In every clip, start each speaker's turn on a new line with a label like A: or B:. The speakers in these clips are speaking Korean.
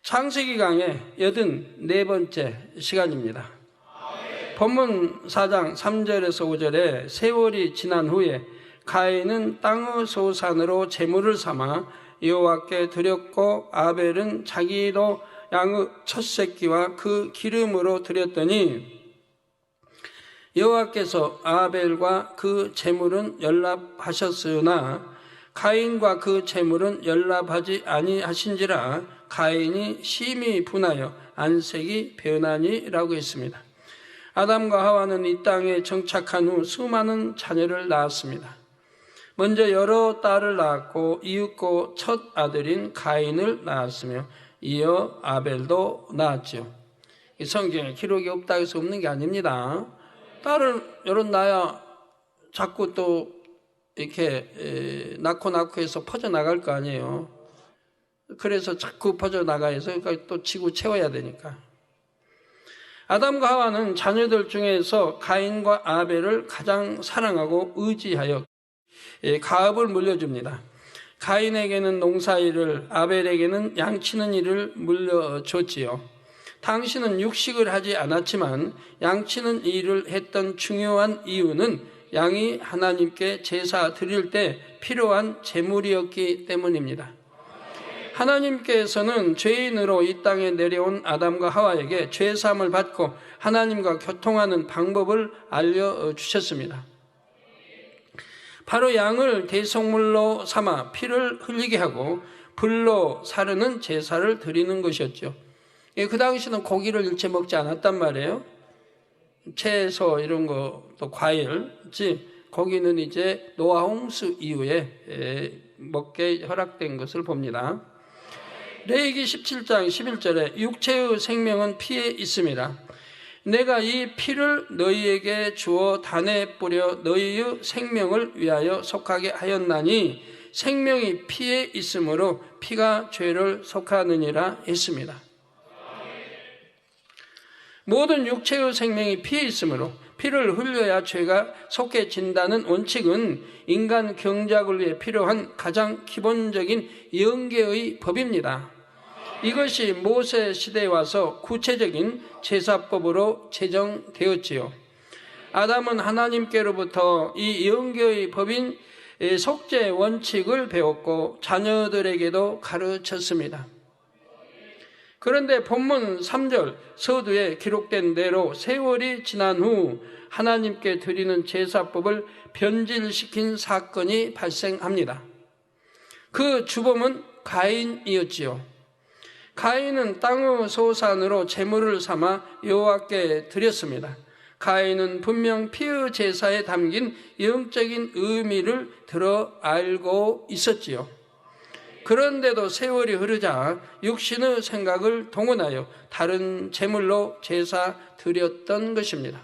A: 창세기 강의 84번째 시간입니다. 본문 4장 3절에서 5절에 세월이 지난 후에 가인은 땅의 소산으로 제물을 삼아 여호와께 드렸고 아벨은 자기도 양의 첫 새끼와 그 기름으로 드렸더니 여호와께서 아벨과 그 제물은 연락하셨으나 가인과 그 제물은 연락하지 아니하신지라 가인이 심히 분하여 안색이 변하니라고 했습니다. 아담과 하와는 이 땅에 정착한 후 수많은 자녀를 낳았습니다. 먼저 여러 딸을 낳았고 이윽고 첫 아들인 가인을 낳았으며 이어 아벨도 낳았죠. 이 성경에 기록이 없다고 해서 없는 게 아닙니다. 딸을 여러 낳아야 자꾸 또 이렇게 낳고 해서 퍼져나갈 거 아니에요. 그래서 자꾸 퍼져나가서 또 치고 채워야 되니까. 아담과 하와는 자녀들 중에서 가인과 아벨을 가장 사랑하고 의지하여 가업을 물려줍니다. 가인에게는 농사일을, 아벨에게는 양치는 일을 물려줬지요. 당신은 육식을 하지 않았지만 양치는 일을 했던 중요한 이유는 양이 하나님께 제사 드릴 때 필요한 제물이었기 때문입니다. 하나님께서는 죄인으로 이 땅에 내려온 아담과 하와에게 죄사함을 받고 하나님과 교통하는 방법을 알려주셨습니다. 바로 양을 대속물로 삼아 피를 흘리게 하고 불로 사르는 제사를 드리는 것이었죠. 그 당시는 고기를 일체 먹지 않았단 말이에요. 채소 이런 거 또 과일, 고기는 이제 노아 홍수 이후에 먹게 허락된 것을 봅니다. 레위기 17장 11절에 육체의 생명은 피에 있습니다. 내가 이 피를 너희에게 주어 단에 뿌려 너희의 생명을 위하여 속하게 하였나니 생명이 피에 있으므로 피가 죄를 속하느니라 했습니다. 모든 육체의 생명이 피에 있으므로 피를 흘려야 죄가 속해진다는 원칙은 인간 경작을 위해 필요한 가장 기본적인 영계의 법입니다. 이것이 모세 시대에 와서 구체적인 제사법으로 제정되었지요. 아담은 하나님께로부터 이 영계의 법인 속죄 원칙을 배웠고 자녀들에게도 가르쳤습니다. 그런데 본문 3절 서두에 기록된 대로 세월이 지난 후 하나님께 드리는 제사법을 변질시킨 사건이 발생합니다. 그 주범은 가인이었지요. 가인은 땅의 소산으로 제물을 삼아 여호와께 드렸습니다. 가인은 분명 피의 제사에 담긴 영적인 의미를 들어 알고 있었지요. 그런데도 세월이 흐르자 육신의 생각을 동원하여 다른 제물로 제사 드렸던 것입니다.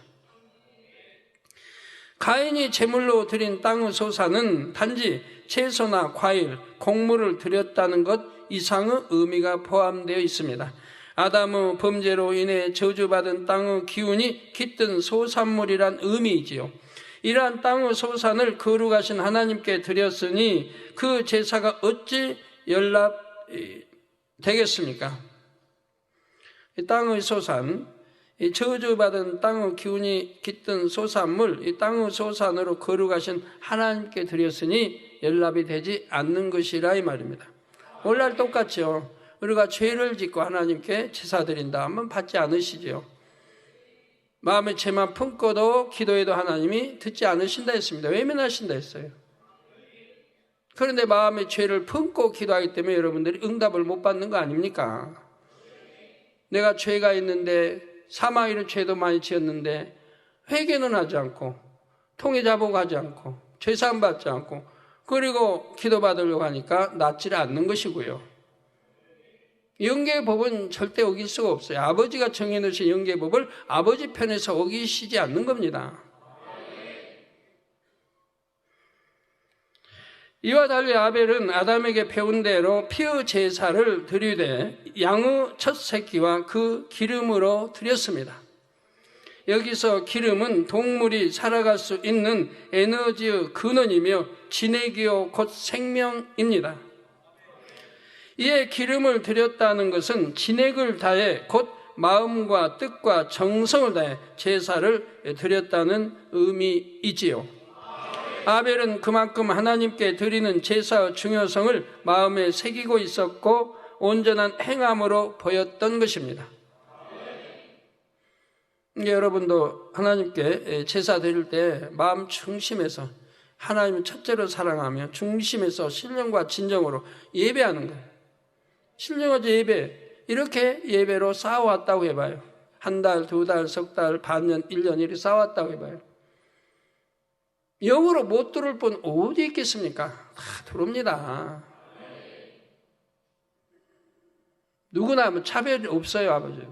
A: 가인이 제물로 드린 땅의 소산은 단지 채소나 과일, 곡물을 드렸다는 것 이상의 의미가 포함되어 있습니다. 아담의 범죄로 인해 저주받은 땅의 기운이 깃든 소산물이란 의미이지요. 이러한 땅의 소산을 거룩하신 하나님께 드렸으니 그 제사가 어찌 연락되겠습니까? 이 땅의 소산, 이 저주받은 땅의 기운이 깃든 소산물, 이 땅의 소산으로 거룩하신 하나님께 드렸으니 연락이 되지 않는 것이라 이 말입니다. 오늘날 똑같죠. 우리가 죄를 짓고 하나님께 제사 드린다 하면 받지 않으시죠. 마음에 죄만 품고도 기도해도 하나님이 듣지 않으신다 했습니다. 외면하신다 했어요. 그런데 마음에 죄를 품고 기도하기 때문에 여러분들이 응답을 못 받는 거 아닙니까? 내가 죄가 있는데 사망이는 죄도 많이 지었는데 회개는 하지 않고 통해 자복하지 않고 죄사함 받지 않고 그리고 기도받으려고 하니까 낫지를 않는 것이고요. 영계의 법은 절대 어길 수가 없어요. 아버지가 정해놓으신 영계의 법을 아버지 편에서 어기시지 않는 겁니다. 이와 달리 아벨은 아담에게 배운 대로 피의 제사를 드리되 양의 첫 새끼와 그 기름으로 드렸습니다. 여기서 기름은 동물이 살아갈 수 있는 에너지의 근원이며 진액이요 곧 생명입니다. 이에 기름을 드렸다는 것은 진액을 다해 곧 마음과 뜻과 정성을 다해 제사를 드렸다는 의미이지요. 아벨은 그만큼 하나님께 드리는 제사의 중요성을 마음에 새기고 있었고 온전한 행함으로 보였던 것입니다. 여러분도 하나님께 제사 드릴 때 마음 중심에서 하나님을 첫째로 사랑하며 중심에서 신령과 진정으로 예배하는 거예요. 신령과 예배, 이렇게 예배로 쌓아왔다고 해봐요. 한 달, 두 달, 석 달, 반년, 1년 이렇게 쌓아왔다고 해봐요. 영으로 못 들어올 분 어디 있겠습니까? 다 들어옵니다. 누구나 뭐 차별이 없어요, 아버지.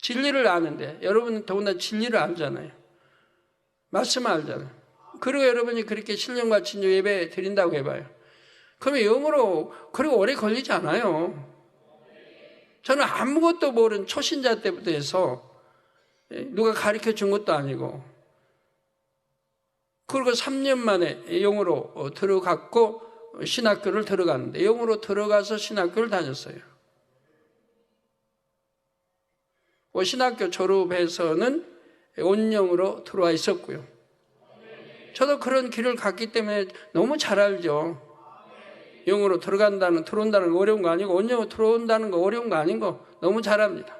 A: 진리를 아는데, 여러분은 더군다나 진리를 알잖아요. 말씀을 알잖아요. 그리고 여러분이 그렇게 신령과 진정 예배 드린다고 해봐요. 그러면 영으로 그리고 오래 걸리지 않아요. 저는 아무것도 모르는 초신자 때부터 해서 누가 가르쳐 준 것도 아니고, 그리고 3년 만에 영으로 들어갔고 신학교를 들어갔는데, 영으로 들어가서 신학교를 다녔어요. 신학교 졸업해서는 온영으로 들어와 있었고요. 저도 그런 길을 갔기 때문에 너무 잘 알죠. 영으로 들어간다는, 들어온다는 거 어려운 거 아니고, 온영으로 들어온다는 거 어려운 거 아닌 거 너무 잘 압니다.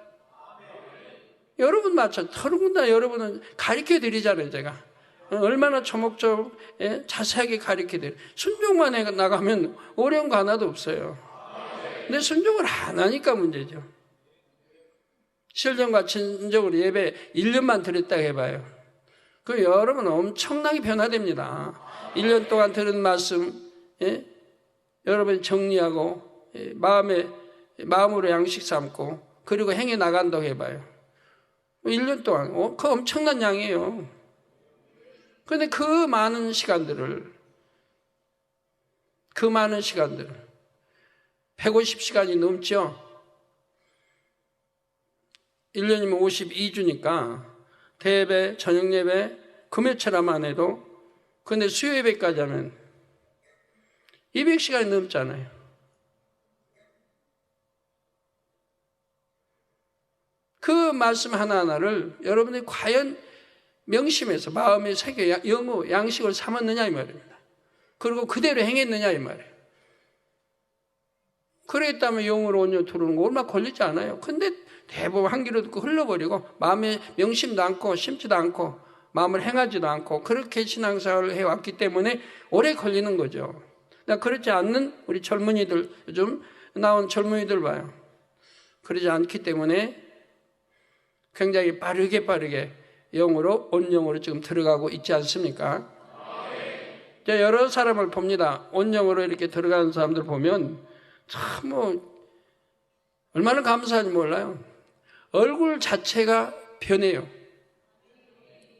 A: 여러분 마찬가지. 더군다나 여러분은 가르쳐 드리잖아요, 제가. 얼마나 조목조목 자세하게 가르쳐 드려요. 순종만 해 나가면 어려운 거 하나도 없어요. 근데 순종을 안 하니까 문제죠. 신령과 진정으로 예배 1년만 드렸다고 해봐요. 그 여러분 엄청나게 변화됩니다. 1년 동안 들은 말씀, 여러분이 정리하고 마음으로 양식 삼고 그리고 행해 나간다고 해봐요. 1년 동안 그 엄청난 양이에요. 그런데 그 많은 시간들을 150시간이 넘죠. 1년이면 52주니까 대예배, 저녁예배, 금요철만 해도, 근데 수요예배까지 하면 200시간이 넘잖아요. 그 말씀 하나하나를 여러분들이 과연 명심해서 마음에 새겨 영어 양식을 삼았느냐 이 말입니다. 그리고 그대로 행했느냐 이 말이에요. 그랬다면 영으로 온유 들어오는 거 얼마 걸리지 않아요. 근데 대부분 한 귀로 듣고 흘러버리고 마음에 명심도 않고 심지도 않고 마음을 행하지도 않고 그렇게 신앙생활을 해왔기 때문에 오래 걸리는 거죠. 그렇지 않는 우리 젊은이들, 요즘 나온 젊은이들 봐요. 그러지 않기 때문에 굉장히 빠르게 영으로 온영으로 지금 들어가고 있지 않습니까? 여러 사람을 봅니다. 온영으로 이렇게 들어가는 사람들 보면 참 얼마나 감사한지 몰라요. 얼굴 자체가 변해요.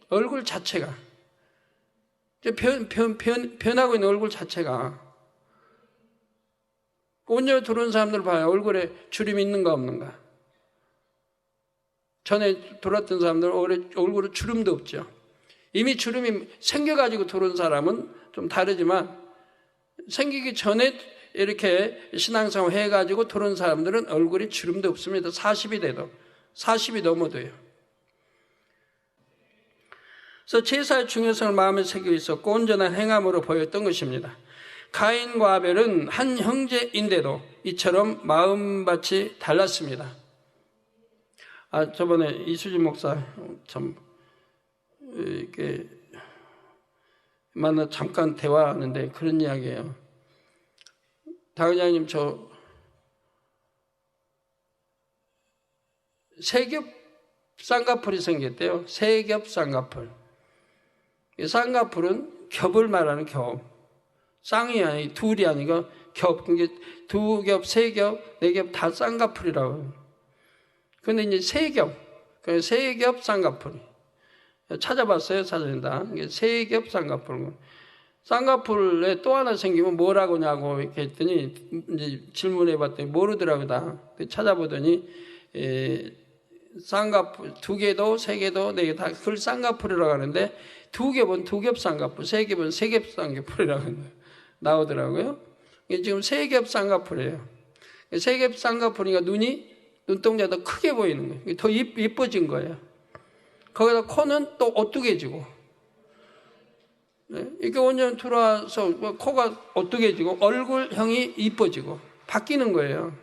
A: 얼굴 자체가 변하고 있는 얼굴 자체가. 온영으로 들어온 사람들 봐요. 얼굴에 주름이 있는가 없는가. 전에 들어왔던 사람들 얼굴에 주름도 없죠. 이미 주름이 생겨가지고 들어온 사람은 좀 다르지만 생기기 전에 이렇게 신앙생활 해가지고 들어온 사람들은 얼굴에 주름도 없습니다. 40이 돼도 40이 넘어도요. 그래서 제사의 중요성을 마음에 새기고 있었고 온전한 행함으로 보였던 것입니다. 가인과 아벨은 한 형제인데도 이처럼 마음밭이 달랐습니다. 저번에 이수진 목사 참 이렇게 만나 잠깐 대화하는데 그런 이야기예요. 당회장님, 저 세겹 쌍꺼풀이 생겼대요. 세겹 쌍꺼풀. 이 쌍꺼풀은 겹을 말하는 겹. 쌍이 아니 둘이 아니고 겹. 이게 두 겹, 세 겹, 네 겹 다 쌍꺼풀이라고. 근데 이제 세겹, 세겹 쌍꺼풀. 찾아봤어요, 찾아낸다. 이게 세겹 쌍꺼풀. 쌍꺼풀에 또 하나 생기면 뭐라고 하냐고 이렇게 했더니, 이제 질문해 봤더니 모르더라고요, 다. 찾아보더니, 쌍꺼풀, 두 개도, 세 개도, 네 개 다 그걸 쌍꺼풀이라고 하는데, 두 겹은 두겹 쌍꺼풀, 세 겹은 세겹 쌍꺼풀이라고 나오더라고요. 이게 지금 세겹 쌍꺼풀이에요. 세겹 쌍꺼풀이니까 눈동자 더 크게 보이는 거예요. 더 이뻐진 거예요. 거기다 코는 또 오뚜개지고, 이렇게 5년 들어와서 코가 오뚜개지고 얼굴형이 이뻐지고 바뀌는 거예요.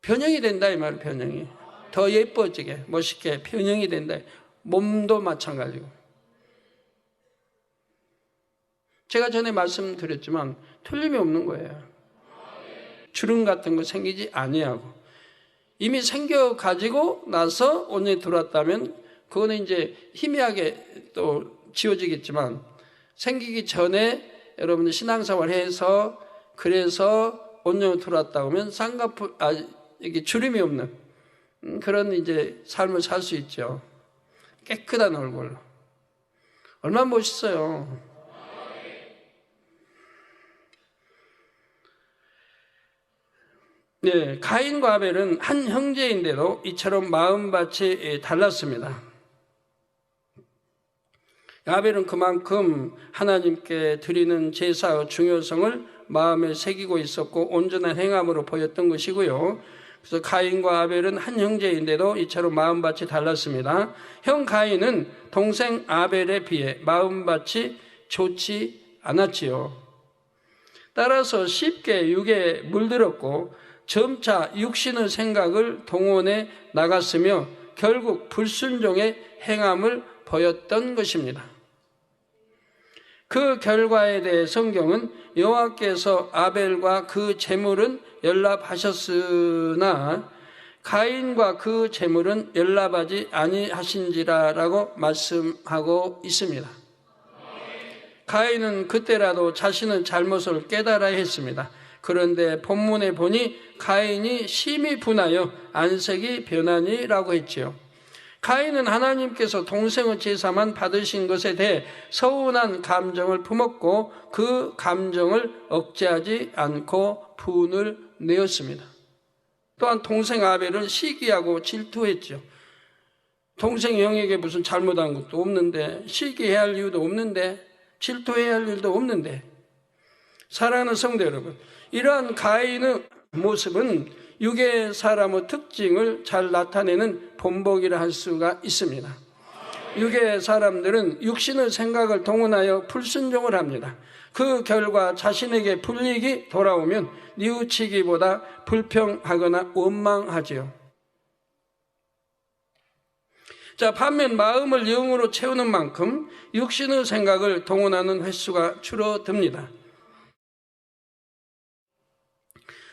A: 변형이 된다 이 말이에요. 변형이 더 예뻐지게 멋있게 변형이 된다. 몸도 마찬가지고. 제가 전에 말씀드렸지만 틀림이 없는 거예요. 주름 같은 거 생기지 아니하고, 이미 생겨가지고 나서 5년이 들어왔다면 그거는 이제 희미하게 또 지워지겠지만, 생기기 전에 여러분들 신앙생활 해서 그래서 5년이 들어왔다 하면 쌍꺼풀, 이게 주름이 없는 그런 이제 삶을 살 수 있죠. 깨끗한 얼굴. 얼마나 멋있어요. 네, 가인과 아벨은 한 형제인데도 이처럼 마음밭이 달랐습니다. 아벨은 그만큼 하나님께 드리는 제사의 중요성을 마음에 새기고 있었고 온전한 행함으로 보였던 것이고요. 그래서 가인과 아벨은 한 형제인데도 이처럼 마음밭이 달랐습니다. 형 가인은 동생 아벨에 비해 마음밭이 좋지 않았지요. 따라서 쉽게 육에 물들었고 점차 육신의 생각을 동원해 나갔으며 결국 불순종의 행함을 보였던 것입니다. 그 결과에 대해 성경은 여호와께서 아벨과 그 제물은 연락하셨으나 가인과 그 제물은 연락하지 아니하신지라라고 말씀하고 있습니다. 가인은 그때라도 자신의 잘못을 깨달아야 했습니다. 그런데 본문에 보니 가인이 심히 분하여 안색이 변하니라고 했지요. 가인은 하나님께서 동생의 제사만 받으신 것에 대해 서운한 감정을 품었고 그 감정을 억제하지 않고 분을 내었습니다. 또한 동생 아벨은 시기하고 질투했죠. 동생 형에게 무슨 잘못한 것도 없는데, 시기해야 할 이유도 없는데, 질투해야 할 일도 없는데. 사랑하는 성도 여러분, 이러한 가인의 모습은 육의 사람의 특징을 잘 나타내는 본보기라 할 수가 있습니다. 육의 사람들은 육신의 생각을 동원하여 불순종을 합니다. 그 결과 자신에게 불이익이 돌아오면 뉘우치기보다 불평하거나 원망하지요. 자, 반면 마음을 영으로 채우는 만큼 육신의 생각을 동원하는 횟수가 줄어듭니다.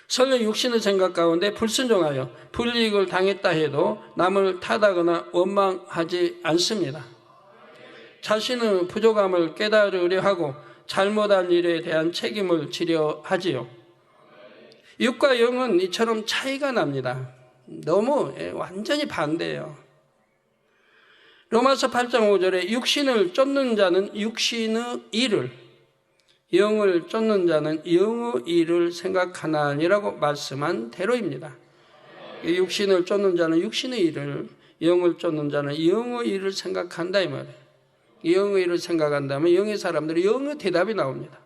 A: 설령 육신의 생각 가운데 불순종하여 불이익을 당했다 해도 남을 탓하거나 원망하지 않습니다. 자신의 부족함을 깨달으려 하고 잘못한 일에 대한 책임을 지려 하지요. 육과 영은 이처럼 차이가 납니다. 너무 완전히 반대예요. 로마서 8장 5절에 육신을 쫓는 자는 육신의 일을, 영을 쫓는 자는 영의 일을 생각하나니라고 말씀한 대로입니다. 육신을 쫓는 자는 육신의 일을, 영을 쫓는 자는 영의 일을 생각한다 이 말이에요. 영의 일을 생각한다면 영의 사람들이 영의 대답이 나옵니다.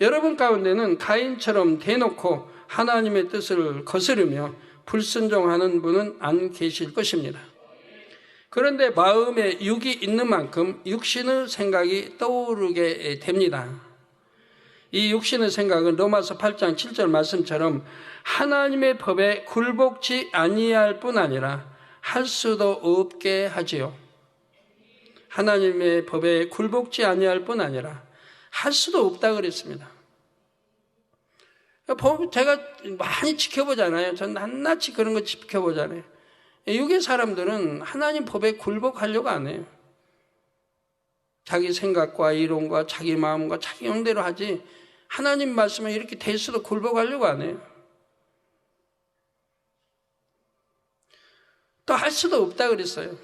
A: 여러분 가운데는 가인처럼 대놓고 하나님의 뜻을 거스르며 불순종하는 분은 안 계실 것입니다. 그런데 마음에 육이 있는 만큼 육신의 생각이 떠오르게 됩니다. 이 육신의 생각은 로마서 8장 7절 말씀처럼 하나님의 법에 굴복치 아니할 뿐 아니라 할 수도 없게 하지요. 하나님의 법에 굴복치 아니할 뿐 아니라 할 수도 없다 그랬습니다. 법 제가 많이 지켜보잖아요. 전 낱낱이 그런 거 지켜보잖아요. 육의 사람들은 하나님 법에 굴복하려고 안 해요. 자기 생각과 이론과 자기 마음과 자기 영대로 하지 하나님 말씀에 이렇게 될 수도 굴복하려고 안 해요. 또 할 수도 없다 그랬어요.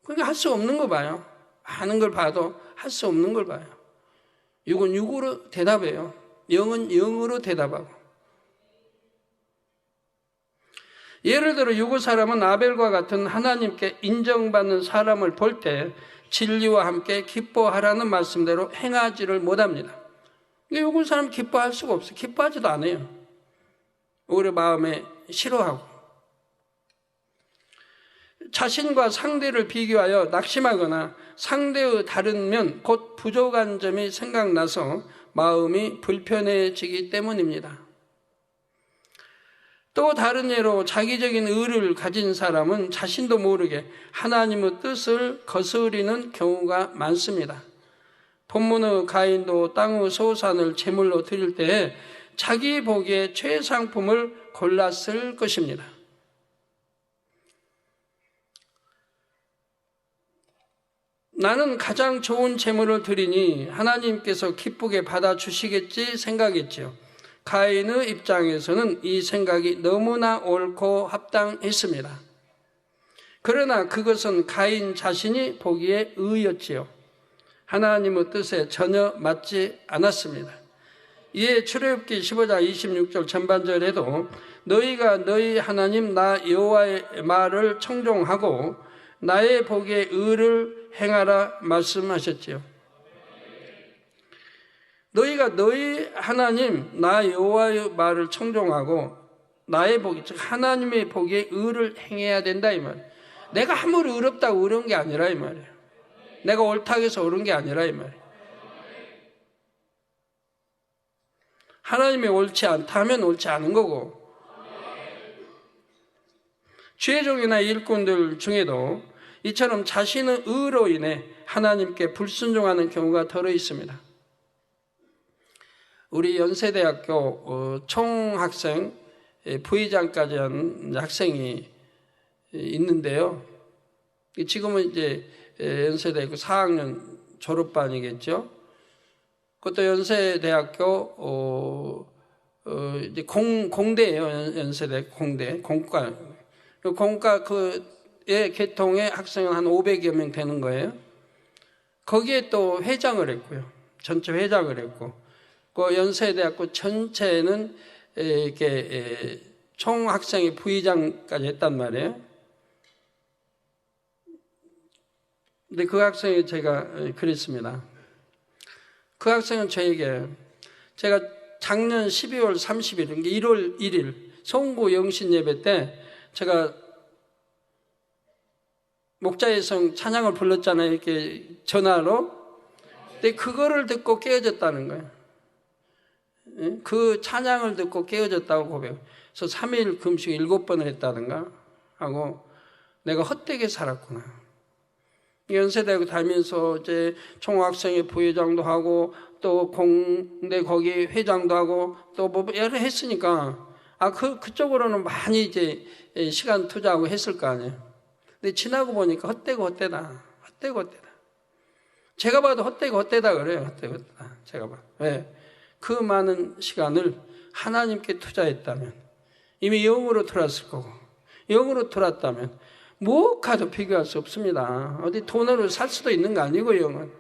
A: 그러니까 할 수 없는 거 봐요. 아는 걸 봐도 할 수 없는 걸 봐요. 육은 육으로 대답해요. 영은 영으로 대답하고. 예를 들어 육의 사람은 아벨과 같은 하나님께 인정받는 사람을 볼 때 진리와 함께 기뻐하라는 말씀대로 행하지를 못합니다. 요런 사람 기뻐할 수가 없어요. 기뻐하지도 않아요. 오히려 마음에 싫어하고. 자신과 상대를 비교하여 낙심하거나 상대의 다른 면, 곧 부족한 점이 생각나서 마음이 불편해지기 때문입니다. 또 다른 예로 자기적인 의를 가진 사람은 자신도 모르게 하나님의 뜻을 거스르는 경우가 많습니다. 본문의 가인도 땅의 소산을 제물로 드릴 때에 자기 보기에 최상품을 골랐을 것입니다. 나는 가장 좋은 제물을 드리니 하나님께서 기쁘게 받아주시겠지 생각했지요. 가인의 입장에서는 이 생각이 너무나 옳고 합당했습니다. 그러나 그것은 가인 자신이 보기에 의였지요. 하나님의 뜻에 전혀 맞지 않았습니다. 이에 출애굽기 15장 26절 전반절에도 너희가 너희 하나님 나 여호와의 말을 청종하고 나의 보기에 의를 행하라 말씀하셨지요. 너희가 너희 하나님 나 여호와의 말을 청종하고 나의 보기, 즉 하나님의 보기에 의를 행해야 된다 이 말이에요. 내가 아무리 의롭다고 의로운 게 아니라 이 말이에요. 내가 옳다고 해서 옳은 게 아니라 이 말이에요. 하나님이 옳지 않다면 옳지 않은 거고, 죄종이나 일꾼들 중에도 이처럼 자신의 의로 인해 하나님께 불순종하는 경우가 더러 있습니다. 우리 연세대학교 총학생 부의장까지 한 학생이 있는데요. 지금은 이제 연세대학교 4학년 졸업반이겠죠. 그것도 연세대학교 이제 공대예요. 연세대 공대 공과 그의 계통의 학생은 한 500여 명 되는 거예요. 거기에 또 회장을 했고요. 전체 회장을 했고, 그 연세대학교 전체는 이렇게 총 학생의 부의장까지 했단 말이에요. 근데 그 학생이 제가 그랬습니다. 그 학생은 저에게 제가 작년 12월 30일, 그러니까 1월 1일 송구 영신 예배 때 제가 목자의성 찬양을 불렀잖아요. 이렇게 전화로. 근데 그거를 듣고 깨어졌다는 거예요. 그 찬양을 듣고 깨어졌다고 고백해요. 그래서 3일 금식 7번을 했다든가 하고 내가 헛되게 살았구나. 연세대학교 다니면서 이제 총학생회 부회장도 하고 또 공대 거기 회장도 하고 또 뭐 여러 했으니까 그쪽으로는 많이 이제 시간 투자하고 했을 거 아니에요. 근데 지나고 보니까 헛되고 헛되다. 헛되고 헛되다. 제가 봐도 헛되고 헛되다 그래요. 헛되고 헛되다. 제가 봐. 왜? 그 많은 시간을 하나님께 투자했다면 이미 영으로 돌았을 거고, 영으로 돌았다면 무엇과도 비교할 수 없습니다. 어디 돈으로 살 수도 있는 거 아니고, 영은.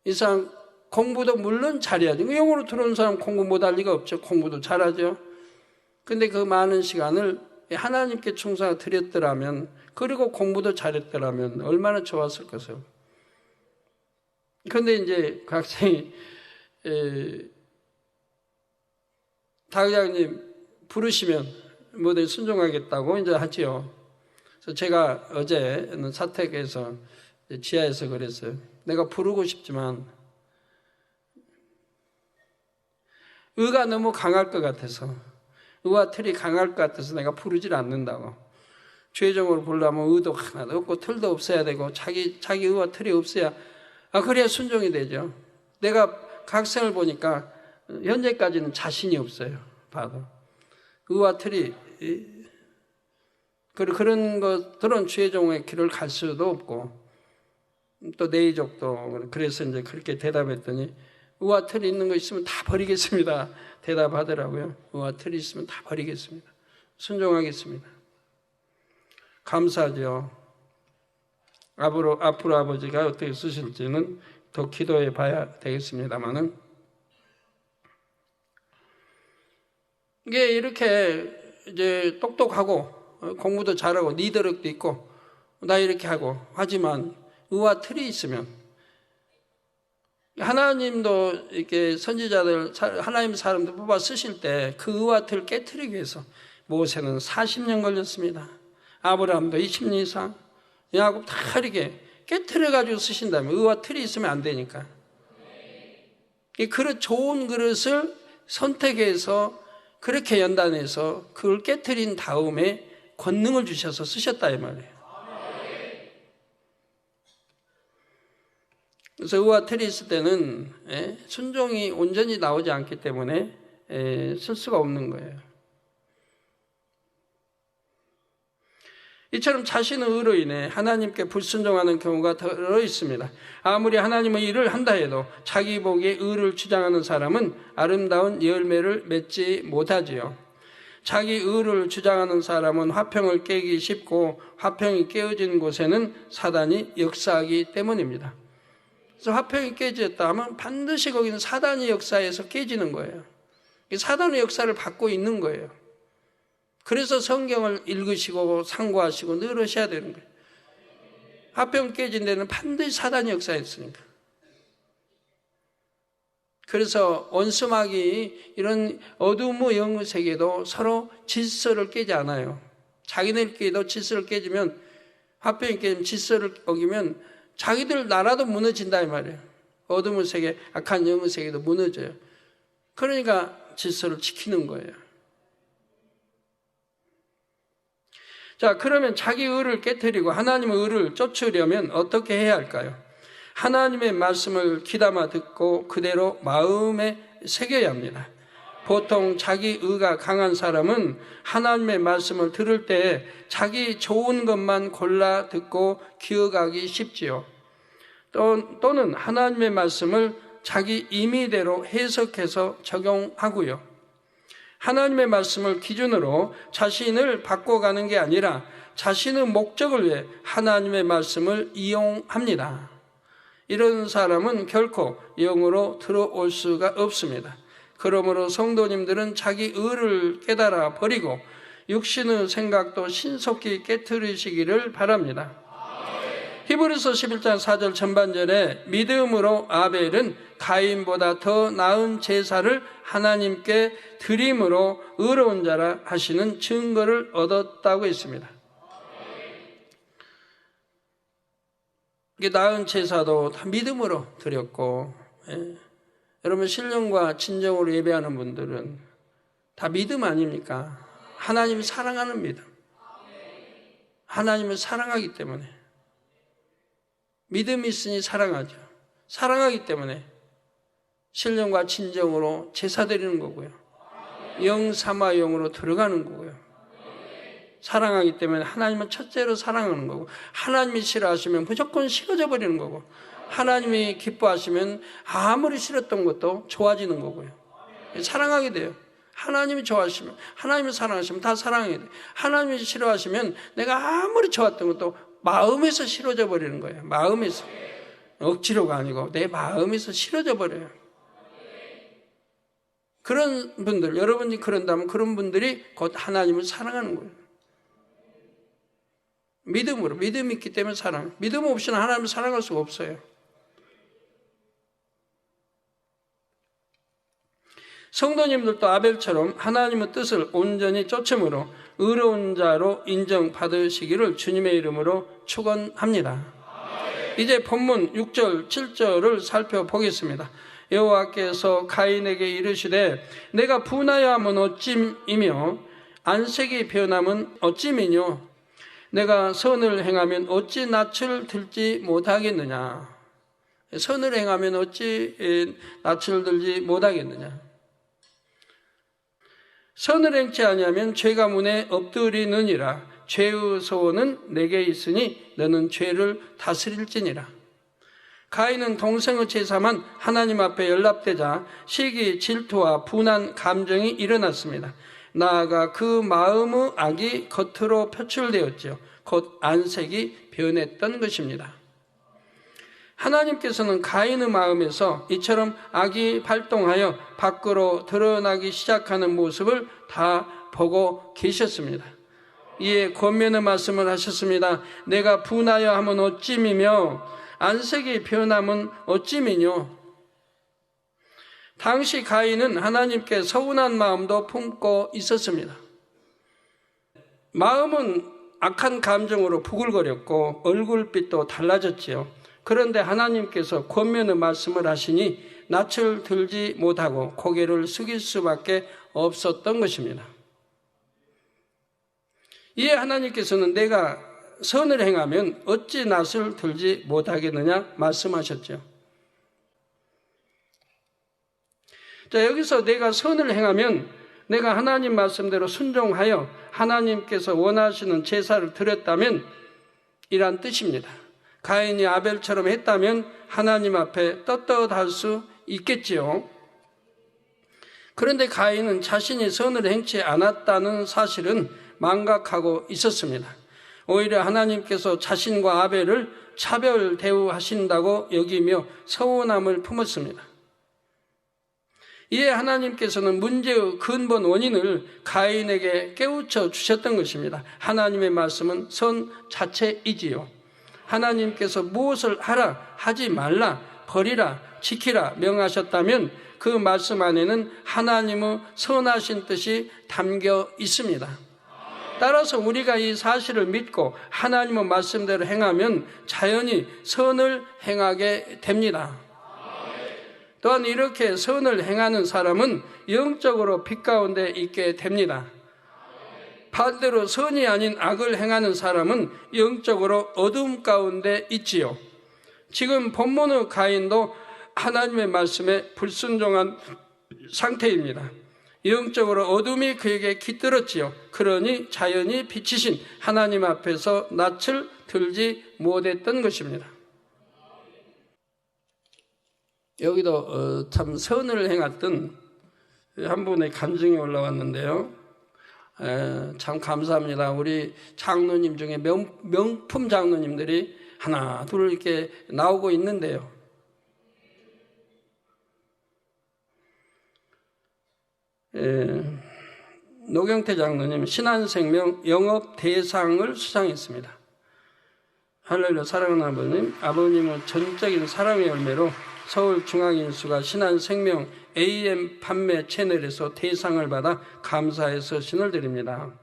A: 이상 공부도 물론 잘해야죠. 영으로 들어온 사람 공부 못할 리가 없죠. 공부도 잘하죠. 근데 그 많은 시간을 하나님께 충성을 드렸더라면, 그리고 공부도 잘했더라면 얼마나 좋았을 것이요. 그런데 이제 그 학생이 다회장님 부르시면 뭐든 순종하겠다고 이제 하지요. 그래서 제가 어제는 사택에서 지하에서 그랬어요. 내가 부르고 싶지만 의가 너무 강할 것 같아서, 의와 틀이 강할 것 같아서 내가 부르질 않는다고. 죄종으로 부르려면 의도 하나도 없고 틀도 없어야 되고 자기 의와 틀이 없어야 그래야 순종이 되죠. 내가 그 학생을 보니까 현재까지는 자신이 없어요. 봐도 의와 틀이 그런 것들은 죄종의 길을 갈 수도 없고, 또 내의족도 그래서 이제 그렇게 대답했더니 의와 틀이 있는 거 있으면 다 버리겠습니다. 대답하더라고요. 의와 틀이 있으면 다 버리겠습니다. 순종하겠습니다. 감사하죠. 앞으로 아버지가 어떻게 쓰실지는 더 기도해 봐야 되겠습니다만은, 이게 이렇게 이제 똑똑하고 공부도 잘하고 리더력도 있고 나 이렇게 하고. 하지만 의와 틀이 있으면 하나님도 이렇게 선지자들, 하나님 사람들 뽑아 쓰실 때 그 의와 틀을 깨트리기 위해서 모세는 40년 걸렸습니다. 아브라함도 20년 이상, 야곱 다 이렇게 깨트려가지고 쓰신다면 의와 틀이 있으면 안 되니까. 이 그릇, 좋은 그릇을 선택해서 그렇게 연단해서 그걸 깨트린 다음에 권능을 주셔서 쓰셨다 이 말이에요. 그래서 의와 틀이 있을 때는 순종이 온전히 나오지 않기 때문에 쓸 수가 없는 거예요. 이처럼 자신의 의로 인해 하나님께 불순종하는 경우가 들어 있습니다. 아무리 하나님의 일을 한다 해도 자기 보기에 의를 주장하는 사람은 아름다운 열매를 맺지 못하지요. 자기 의를 주장하는 사람은 화평을 깨기 쉽고 화평이 깨어진 곳에는 사단이 역사하기 때문입니다. 그래서 화평이 깨졌다 하면 반드시 거기는 사단의 역사에서 깨지는 거예요. 사단의 역사를 받고 있는 거예요. 그래서 성경을 읽으시고 상고하시고 늘으셔야 되는 거예요. 화평 깨진 데는 반드시 사단의 역사였으니까. 그래서 원수마귀 이런 어둠의 영의 세계도 서로 질서를 깨지 않아요. 자기들끼리도 질서를 깨지면, 화평이 깨지면 질서를 어기면 자기들 나라도 무너진다 이 말이에요. 어둠의 세계, 악한 영의 세계도 무너져요. 그러니까 질서를 지키는 거예요. 자, 그러면 자기 의를 깨트리고 하나님의 의를 쫓으려면 어떻게 해야 할까요? 하나님의 말씀을 귀담아 듣고 그대로 마음에 새겨야 합니다. 보통 자기 의가 강한 사람은 하나님의 말씀을 들을 때 자기 좋은 것만 골라 듣고 기억하기 쉽지요. 또는 하나님의 말씀을 자기 임의대로 해석해서 적용하고요. 하나님의 말씀을 기준으로 자신을 바꿔가는 게 아니라 자신의 목적을 위해 하나님의 말씀을 이용합니다. 이런 사람은 결코 영으로 들어올 수가 없습니다. 그러므로 성도님들은 자기 의를 깨달아 버리고 육신의 생각도 신속히 깨트리시기를 바랍니다. 히브리서 11장 4절 전반절에 믿음으로 아벨은 가인보다 더 나은 제사를 하나님께 드림으로 의로운 자라 하시는 증거를 얻었다고 했습니다. 이게 나은 제사도 다 믿음으로 드렸고, 여러분 신령과 진정으로 예배하는 분들은 다 믿음 아닙니까? 하나님을 사랑하는 믿음. 하나님을 사랑하기 때문에. 믿음이 있으니 사랑하죠. 사랑하기 때문에 신령과 진정으로 제사 드리는 거고요. 영삼아 영으로 들어가는 거고요. 사랑하기 때문에 하나님은 첫째로 사랑하는 거고, 하나님이 싫어하시면 무조건 싫어져 버리는 거고, 하나님이 기뻐하시면 아무리 싫었던 것도 좋아지는 거고요. 사랑하게 돼요. 하나님이 좋아하시면, 하나님이 사랑하시면 다 사랑해야 돼요. 하나님이 싫어하시면 내가 아무리 좋았던 것도 마음에서 싫어져 버리는 거예요. 마음에서. 억지로가 아니고 내 마음에서 싫어져 버려요. 그런 분들, 여러분이 그런다면 그런 분들이 곧 하나님을 사랑하는 거예요. 믿음으로, 믿음이 있기 때문에 사랑. 믿음 없이는 하나님을 사랑할 수가 없어요. 성도님들도 아벨처럼 하나님의 뜻을 온전히 쫓음으로 의로운 자로 인정받으시기를 주님의 이름으로 축원합니다. 이제 본문 6절, 7절을 살펴보겠습니다. 여호와께서 가인에게 이르시되 내가 분하여 함은 어찜이며 안색이 변함은 어찜이뇨 내가 선을 행하면 어찌 낯을 들지 못하겠느냐. 선을 행하면 어찌 낯을 들지 못하겠느냐. 선을 행치 아니하면 죄가 문에 엎드리느니라. 죄의 소원은 내게 있으니 너는 죄를 다스릴지니라. 가인은 동생의 제사만 하나님 앞에 연락되자 시기, 질투와 분한 감정이 일어났습니다. 나아가 그 마음의 악이 겉으로 표출되었지요. 곧 안색이 변했던 것입니다. 하나님께서는 가인의 마음에서 이처럼 악이 발동하여 밖으로 드러나기 시작하는 모습을 다 보고 계셨습니다. 이에 권면의 말씀을 하셨습니다. 내가 분하여 하면 어찌미며 안색이 변함은 어찌미뇨. 당시 가인은 하나님께 서운한 마음도 품고 있었습니다. 마음은 악한 감정으로 부글거렸고 얼굴빛도 달라졌지요. 그런데 하나님께서 권면의 말씀을 하시니 낯을 들지 못하고 고개를 숙일 수밖에 없었던 것입니다. 이에 하나님께서는 내가 선을 행하면 어찌 낯을 들지 못하겠느냐 말씀하셨죠. 자, 여기서 내가 선을 행하면 내가 하나님 말씀대로 순종하여 하나님께서 원하시는 제사를 드렸다면 이란 뜻입니다. 가인이 아벨처럼 했다면 하나님 앞에 떳떳할 수 있겠지요. 그런데 가인은 자신이 선을 행치 않았다는 사실은 망각하고 있었습니다. 오히려 하나님께서 자신과 아벨을 차별 대우하신다고 여기며 서운함을 품었습니다. 이에 하나님께서는 문제의 근본 원인을 가인에게 깨우쳐 주셨던 것입니다. 하나님의 말씀은 선 자체이지요. 하나님께서 무엇을 하라, 하지 말라, 버리라, 지키라 명하셨다면 그 말씀 안에는 하나님의 선하신 뜻이 담겨 있습니다. 따라서 우리가 이 사실을 믿고 하나님의 말씀대로 행하면 자연히 선을 행하게 됩니다. 또한 이렇게 선을 행하는 사람은 영적으로 빛 가운데 있게 됩니다. 반대로 선이 아닌 악을 행하는 사람은 영적으로 어둠 가운데 있지요. 지금 본문의 가인도 하나님의 말씀에 불순종한 상태입니다. 영적으로 어둠이 그에게 깃들었지요. 그러니 자연히 빛이신 하나님 앞에서 낯을 들지 못했던 것입니다. 여기도 참 선을 행했던 한 분의 간증이 올라왔는데요. 참 감사합니다. 우리 장로님 중에 명품 장로님들이 하나 둘 이렇게 나오고 있는데요. 노경태 장로님 신한생명 영업대상을 수상했습니다. 할렐루야. 사랑하는 아버님, 아버님은 전적인 사랑의 열매로 서울중앙인수가 신한생명 AM 판매 채널에서 대상을 받아 감사해서 신을 드립니다.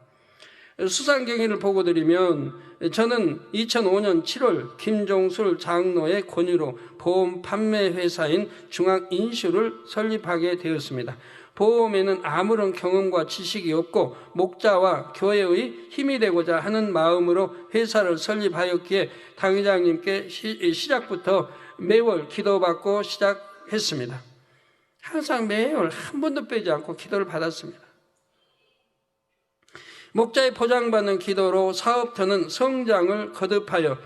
A: 수상 경위를 보고 드리면 저는 2005년 7월 김종술 장로의 권유로 보험 판매 회사인 중앙인수를 설립하게 되었습니다. 보험에는 아무런 경험과 지식이 없고 목자와 교회의 힘이 되고자 하는 마음으로 회사를 설립하였기에 당회장님께 시작부터 매월 기도받고 시작했습니다. 항상 매월 한 번도 빼지 않고 기도를 받았습니다. 목자의 보장받는 기도로 사업터는 성장을 거듭하여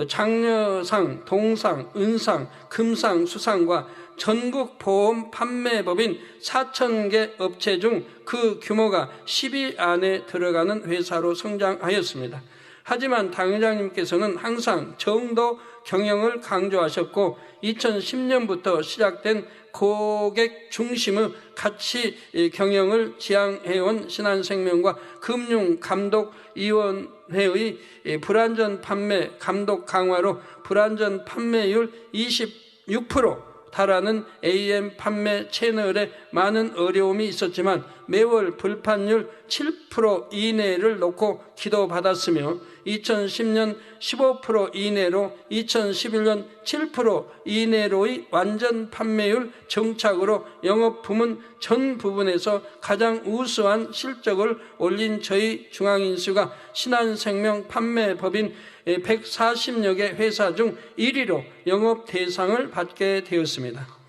A: 장려상, 동상, 은상, 금상, 수상과 전국 보험 판매법인 4,000개 업체 중 그 규모가 10위 안에 들어가는 회사로 성장하였습니다. 하지만 당회장님께서는 항상 정도 경영을 강조하셨고 2010년부터 시작된 고객 중심의 가치 경영을 지향해온 신한생명과 금융감독위원회의 불안전 판매 감독 강화로 불안전 판매율 26% 달하는 AM 판매 채널에 많은 어려움이 있었지만 매월 불판율 7% 이내를 놓고 기도받았으며 2010년 15% 이내로 2011년 7% 이내로의 완전 판매율 정착으로 영업부문 전 부분에서 가장 우수한 실적을 올린 저희 중앙인수가 신한생명 판매법인 140여 개 회사 중 1위로 영업 대상을 받게 되었습니다.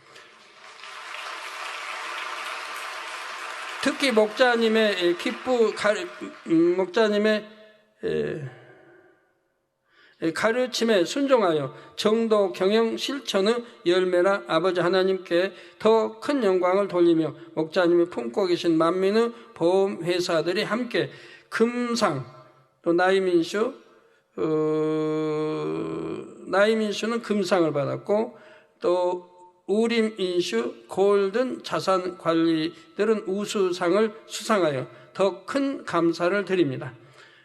A: 특히 목자님의 가르침에 순종하여 정도 경영 실천의 열매라 아버지 하나님께 더 큰 영광을 돌리며 목자님이 품고 계신 만민의 보험회사들이 함께 금상, 또 나이민수는 금상을 받았고 또 우림인슈 골든 자산관리들은 우수상을 수상하여 더 큰 감사를 드립니다.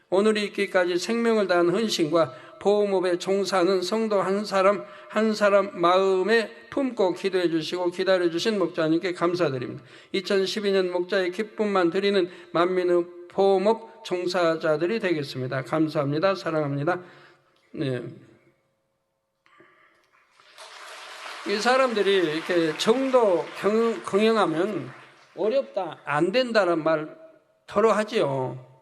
A: 오늘이 있기까지 생명을 다한 헌신과 보험업에 종사하는 성도 한 사람 한 사람 마음에 품고 기도해 주시고 기다려 주신 목자님께 감사드립니다. 2012년 목자의 기쁨만 드리는 만민의 보험업 종사자들이 되겠습니다. 감사합니다. 사랑합니다. 네. 이 사람들이 이렇게 정도 경영하면 어렵다, 안 된다는 말 더러 하지요.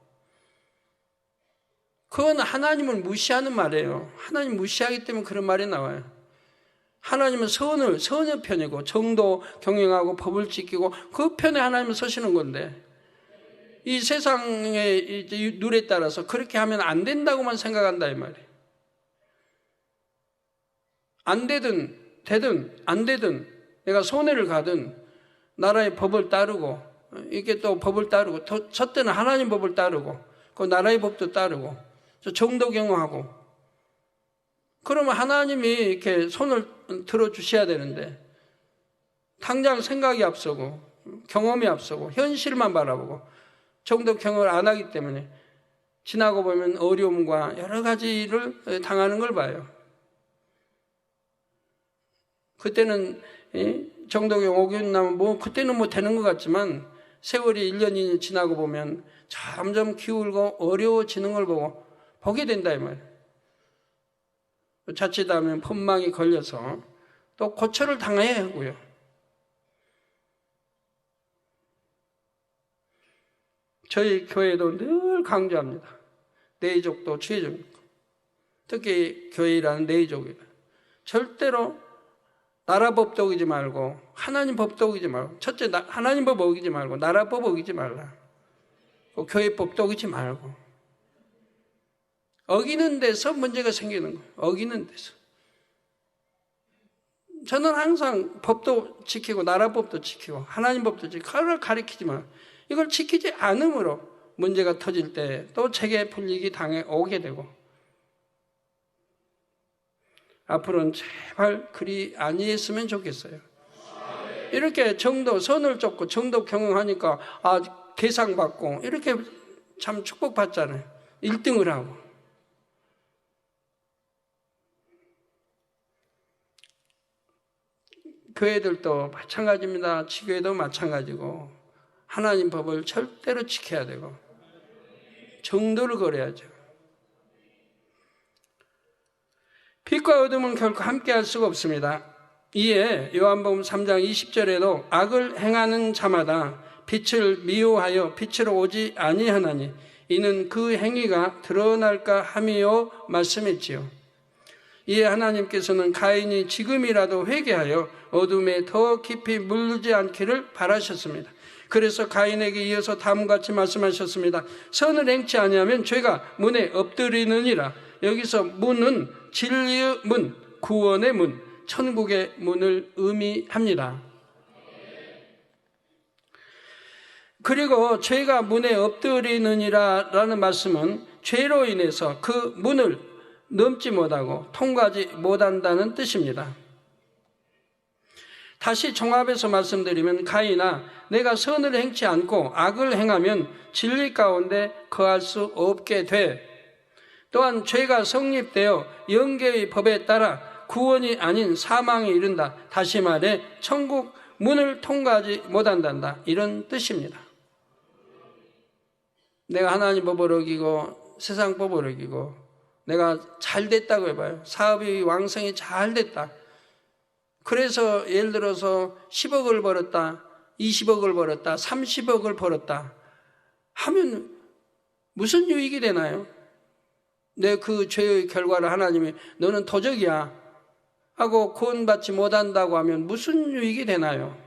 A: 그건 하나님을 무시하는 말이에요. 하나님 무시하기 때문에 그런 말이 나와요. 하나님은 선의 편이고 정도 경영하고 법을 지키고 그 편에 하나님은 서시는 건데 이 세상의 룰에 따라서 그렇게 하면 안 된다고만 생각한다 이 말이에요. 안 되든 안 되든 내가 손해를 가든 나라의 법을 따르고 이게 또 법을 따르고 저 때는 하나님 법을 따르고 그 나라의 법도 따르고 정도 경영하고 그러면 하나님이 이렇게 손을 들어주셔야 되는데 당장 생각이 앞서고 경험이 앞서고 현실만 바라보고 정도 경험을 안 하기 때문에 지나고 보면 어려움과 여러 가지를 당하는 걸 봐요. 그때는 정도 경험 5년 나면 뭐 그때는 뭐 되는 것 같지만 세월이 1년 2년 지나고 보면 점점 기울고 어려워지는 걸 보게 된다 이 말이에요. 자칫하면 법망이 걸려서 또 고초를 당해야 하고요. 저희 교회도 늘 강조합니다. 내족도 주의적, 특히 교회라는 내족이다. 절대로 나라 법도 어기지 말고 하나님 법도 어기지 말고 첫째 하나님 법 어기지 말고 나라 법 어기지 말라. 교회 법도 어기지 말고 어기는 데서 문제가 생기는 거예요. 어기는 데서. 저는 항상 법도 지키고 나라 법도 지키고 하나님 법도 지키고 그걸 가리키지만 이걸 지키지 않음으로 문제가 터질 때 또 책에 불리기 당해 오게 되고 앞으로는 제발 그리 아니했으면 좋겠어요. 이렇게 정도 선을 쫓고 정도 경영하니까 대상 받고 이렇게 참 축복받잖아요. 1등을 하고. 교회들도 마찬가지입니다. 지교회도 마찬가지고 하나님 법을 절대로 지켜야 되고 정도를 걸어야죠. 빛과 어둠은 결코 함께할 수가 없습니다. 이에 요한복음 3장 20절에도 악을 행하는 자마다 빛을 미워하여 빛으로 오지 아니하나니 이는 그 행위가 드러날까 함이요 말씀했지요. 이에 하나님께서는 가인이 지금이라도 회개하여 어둠에 더 깊이 물들지 않기를 바라셨습니다. 그래서 가인에게 이어서 다음과 같이 말씀하셨습니다. 선을 행치 아니하면 죄가 문에 엎드리느니라. 여기서 문은 진리의 문, 구원의 문, 천국의 문을 의미합니다. 그리고 죄가 문에 엎드리느니라 라는 말씀은 죄로 인해서 그 문을 넘지 못하고 통과하지 못한다는 뜻입니다. 다시 종합해서 말씀드리면 가인아 내가 선을 행치 않고 악을 행하면 진리 가운데 거할 수 없게 돼. 또한 죄가 성립되어 영계의 법에 따라 구원이 아닌 사망에 이른다. 다시 말해 천국 문을 통과하지 못한단다. 이런 뜻입니다. 내가 하나님 법을 어기고 세상 법을 어기고 내가 잘 됐다고 해봐요. 사업이 왕성히 잘 됐다. 그래서 예를 들어서 10억을 벌었다, 20억을 벌었다, 30억을 벌었다 하면 무슨 유익이 되나요? 내 그 죄의 결과를 하나님이 너는 도적이야 하고 구원받지 못한다고 하면 무슨 유익이 되나요?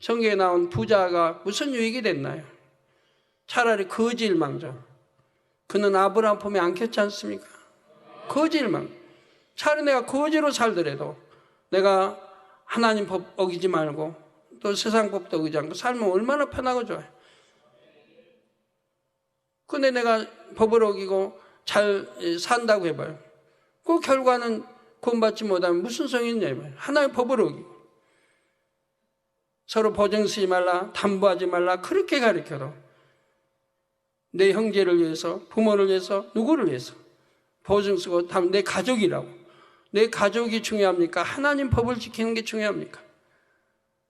A: 성경에 나온 부자가 무슨 유익이 됐나요? 차라리 거지일망정. 그는 아브라함 품에 안겼지 않습니까? 거지일망정. 차라리 내가 거지로 살더라도 내가 하나님 법 어기지 말고 또 세상 법도 어기지 않고 살면 얼마나 편하고 좋아요. 근데 내가 법을 어기고 잘 산다고 해봐요. 그 결과는 구원받지 못하면 무슨 성이 있냐 해봐요. 하나의 법을 어기고 서로 보증 쓰지 말라, 담보하지 말라 그렇게 가르쳐도 내 형제를 위해서, 부모를 위해서, 누구를 위해서 보증 쓰고 내 가족이라고. 내 가족이 중요합니까? 하나님 법을 지키는 게 중요합니까?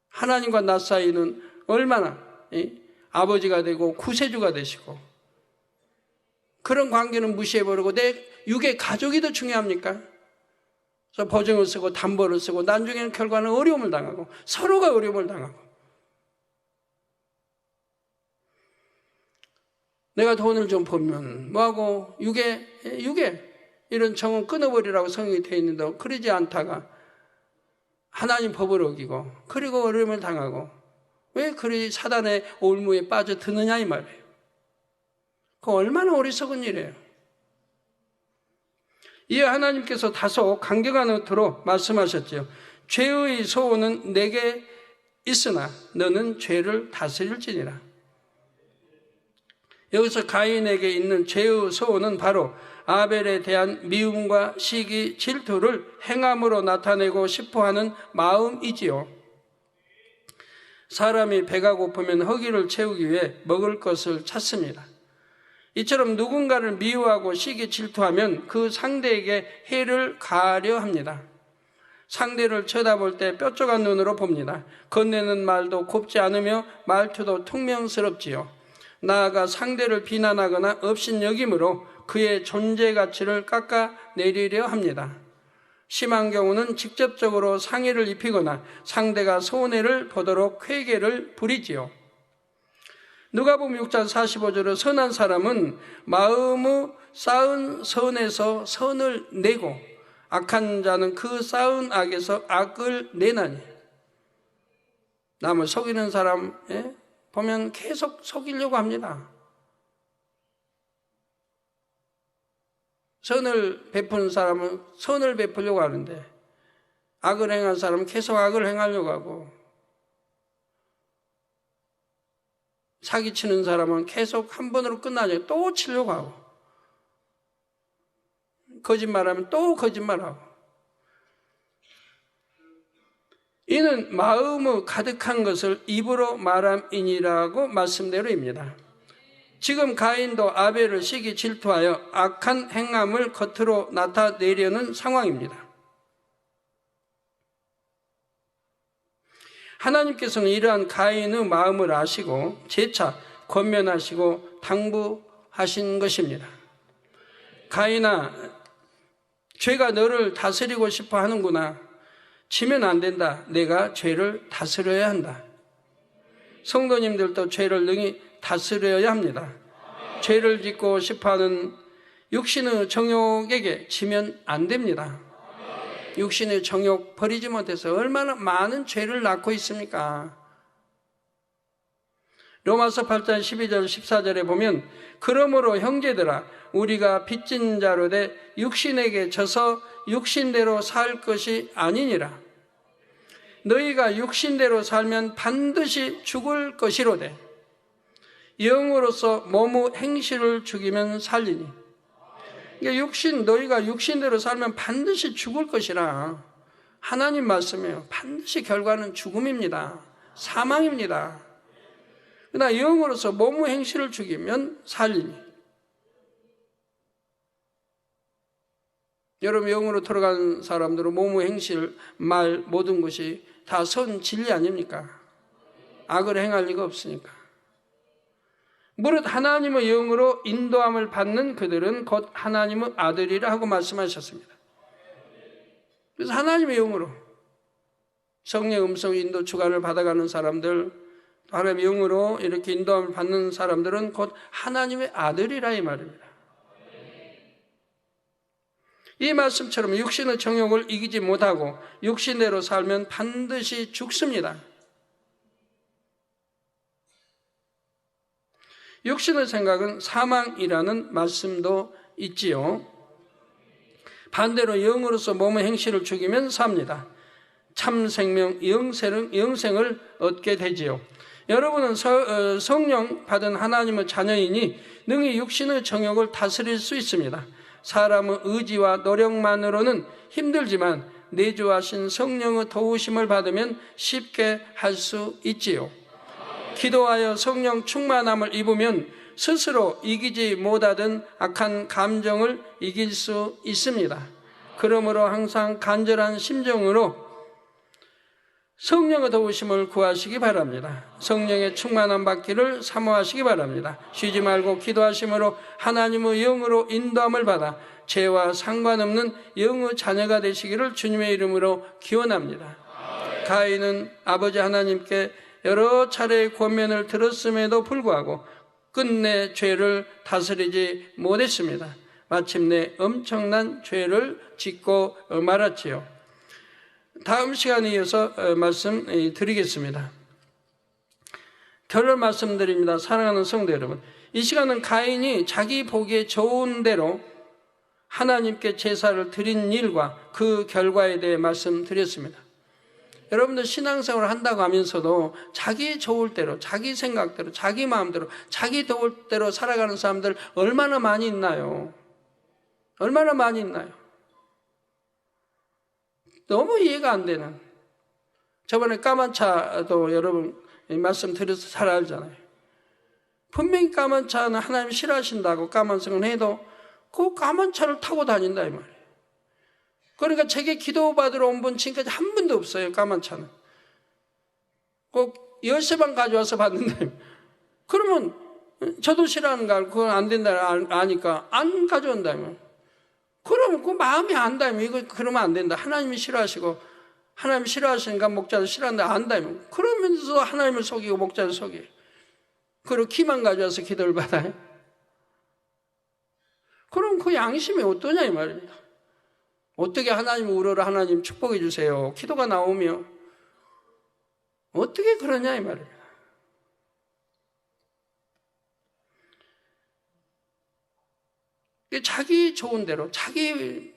A: 하나님과 나 사이는 얼마나 아버지가 되고 구세주가 되시고, 그런 관계는 무시해버리고 내 육의 가족이 더 중요합니까? 그래서 보증을 쓰고 담보를 쓰고 나중에는 결과는 어려움을 당하고 서로가 어려움을 당하고, 내가 돈을 좀 벌면 뭐하고 육에 이런 정은 끊어버리라고 성경이 되어 있는데 그러지 않다가 하나님 법을 어기고 그리고 어려움을 당하고, 왜 그리 사단의 올무에 빠져드느냐 이 말이에요. 그거 얼마나 어리석은 일이에요. 이에 하나님께서 다소 강경한 어투로 말씀하셨지요. 죄의 소원은 내게 있으나 너는 죄를 다스릴지니라. 여기서 가인에게 있는 죄의 소원은 바로 아벨에 대한 미움과 시기, 질투를 행함으로 나타내고 싶어하는 마음이지요. 사람이 배가 고프면 허기를 채우기 위해 먹을 것을 찾습니다. 이처럼 누군가를 미워하고 시기, 질투하면 그 상대에게 해를 가하려 합니다. 상대를 쳐다볼 때 뾰족한 눈으로 봅니다. 건네는 말도 곱지 않으며 말투도 퉁명스럽지요. 나아가 상대를 비난하거나 업신여김으로 그의 존재 가치를 깎아내리려 합니다. 심한 경우는 직접적으로 상해를 입히거나 상대가 손해를 보도록 회개를 부리지요. 누가복음 6장 45절에 선한 사람은 마음의 쌓은 선에서 선을 내고 악한 자는 그 쌓은 악에서 악을 내나니. 남을 속이는 사람 보면 계속 속이려고 합니다. 선을 베푸는 사람은 선을 베푸려고 하는데 악을 행한 사람은 계속 악을 행하려고 하고, 사기치는 사람은 계속 한 번으로 끝나지 또 치려고 하고, 거짓말하면 또 거짓말하고. 이는 마음의 가득한 것을 입으로 말함이니라고 말씀대로입니다. 지금 가인도 아벨을 시기 질투하여 악한 행함을 겉으로 나타내려는 상황입니다. 하나님께서는 이러한 가인의 마음을 아시고 재차 권면하시고 당부하신 것입니다. 가인아, 죄가 너를 다스리고 싶어 하는구나. 치면 안 된다. 내가 죄를 다스려야 한다. 성도님들도 죄를 능히 다스려야 합니다. 죄를 짓고 싶어하는 육신의 정욕에게 치면 안 됩니다. 육신의 정욕 버리지 못해서 얼마나 많은 죄를 낳고 있습니까? 로마서 8장 12절 14절에 보면, 그러므로 형제들아 우리가 빚진 자로 돼 육신에게 져서 육신대로 살 것이 아니니라. 너희가 육신대로 살면 반드시 죽을 것이로되 영으로서 몸의 행실을 죽이면 살리니. 그러니까 너희가 육신대로 살면 반드시 죽을 것이라 하나님 말씀이에요. 반드시 결과는 죽음입니다. 사망입니다. 그러나 영으로서 몸의 행실을 죽이면 살리니. 여러분, 영으로 들어간 사람들은 몸의 행실, 말, 모든 것이 다 선 진리 아닙니까? 악을 행할 리가 없으니까. 무릇 하나님의 영으로 인도함을 받는 그들은 곧 하나님의 아들이라 하고 말씀하셨습니다. 그래서 하나님의 영으로 성령의 음성 인도 주관을 받아가는 사람들, 하나님의 영으로 이렇게 인도함을 받는 사람들은 곧 하나님의 아들이라 이 말입니다. 이 말씀처럼 육신의 정욕을 이기지 못하고 육신대로 살면 반드시 죽습니다. 육신의 생각은 사망이라는 말씀도 있지요. 반대로 영으로서 몸의 행실을 죽이면 삽니다. 참 생명, 영생을 얻게 되지요. 여러분은 성령 받은 하나님의 자녀이니 능히 육신의 정욕을 다스릴 수 있습니다. 사람의 의지와 노력만으로는 힘들지만 내주하신 성령의 도우심을 받으면 쉽게 할 수 있지요. 기도하여 성령 충만함을 입으면 스스로 이기지 못하던 악한 감정을 이길 수 있습니다. 그러므로 항상 간절한 심정으로 성령의 도우심을 구하시기 바랍니다. 성령의 충만함 받기를 사모하시기 바랍니다. 쉬지 말고 기도하심으로 하나님의 영으로 인도함을 받아 죄와 상관없는 영의 자녀가 되시기를 주님의 이름으로 기원합니다. 가인은 아버지 하나님께 여러 차례 권면을 들었음에도 불구하고 끝내 죄를 다스리지 못했습니다. 마침내 엄청난 죄를 짓고 말았지요. 다음 시간에 이어서 말씀드리겠습니다. 결론 말씀드립니다. 사랑하는 성도 여러분, 이 시간은 가인이 자기 보기에 좋은 대로 하나님께 제사를 드린 일과 그 결과에 대해 말씀드렸습니다. 여러분들 신앙생활을 한다고 하면서도 자기 좋을 대로, 자기 생각대로, 자기 마음대로, 자기 좋을 대로 살아가는 사람들 얼마나 많이 있나요? 얼마나 많이 있나요? 너무 이해가 안 되는. 저번에 까만 차도 여러분 말씀드려서 잘 알잖아요. 분명히 까만 차는 하나님 싫어하신다고 까만색은 해도 그 까만 차를 타고 다닌다 이 말이에요. 그러니까 제게 기도받으러 온 분 지금까지 한 분도 없어요. 까만 차는. 꼭 열쇠만 가져와서 받는다. 그러면 저도 싫어하는 거 알고 그건 안 된다 아니까 안 가져온다면. 그러면 그 마음이 안다면 이거 그러면 안 된다. 하나님이 싫어하시고 하나님이 싫어하시니까 목자도 싫어한다 안다면 그러면서 하나님을 속이고 목자를 속여요. 그리고 키만 가져와서 기도를 받아요. 그럼 그 양심이 어떠냐 이 말입니다. 어떻게 하나님 우러러 하나님 축복해 주세요. 기도가 나오며 어떻게 그러냐 이 말입니다. 자기 좋은 대로 자기